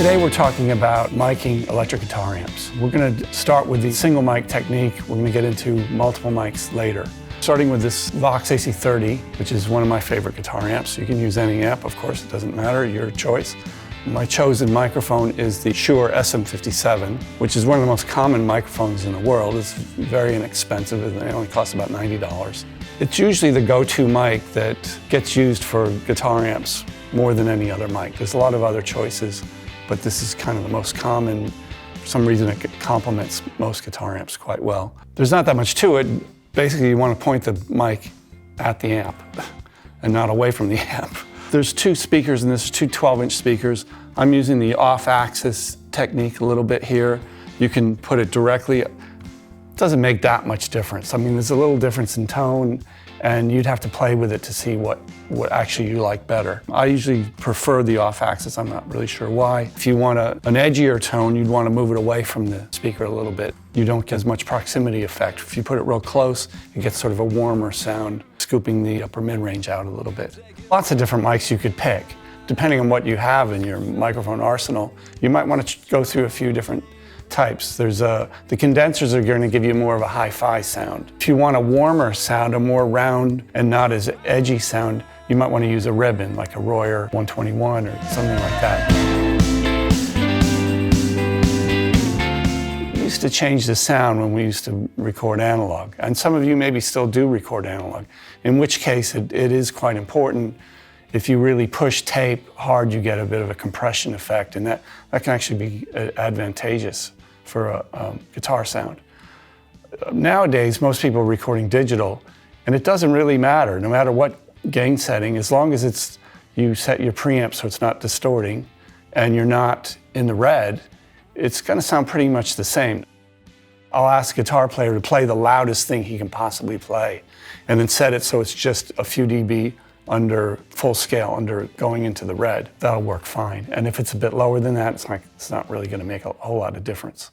Today we're talking about miking electric guitar amps. We're going to start with the single mic technique. We're going to get into multiple mics later. Starting with this Vox AC30, which is one of my favorite guitar amps. You can use any amp, of course, it doesn't matter, your choice. My chosen microphone is the Shure SM57, which is one of the most common microphones in the world. It's very inexpensive, and it only costs about $90. It's usually the go-to mic that gets used for guitar amps more than any other mic. There's a lot of other choices, but this is kind of the most common. For some reason, it complements most guitar amps quite well. There's not that much to it. Basically, you want to point the mic at the amp and not away from the amp. There's two speakers in this, two 12-inch speakers. I'm using the off-axis technique a little bit here. You can put it directly. It doesn't make that much difference. I mean, there's a little difference in tone, and you'd have to play with it to see what actually you like better. I usually prefer the off-axis. I'm not really sure why. If you want an edgier tone, you'd want to move it away from the speaker a little bit. You don't get as much proximity effect. If you put it real close, it gets sort of a warmer sound, scooping the upper mid-range out a little bit. Lots of different mics you could pick. Depending on what you have in your microphone arsenal, you might want to go through a few different types. The condensers are going to give you more of a hi-fi sound. If you want a warmer sound, a more round and not as edgy sound, you might want to use a ribbon, like a Royer 121 or something like that. We used to change the sound when we used to record analog, and some of you maybe still do record analog, in which case it is quite important. If you really push tape hard, you get a bit of a compression effect, and that can actually be advantageous for a guitar sound. Nowadays, most people are recording digital, and it doesn't really matter, no matter what gain setting, as long as you set your preamp so it's not distorting, and you're not in the red, it's going to sound pretty much the same. I'll ask a guitar player to play the loudest thing he can possibly play, and then set it so it's just a few dB under full scale, under going into the red. That'll work fine. And if it's a bit lower than that, it's not really going to make a whole lot of difference.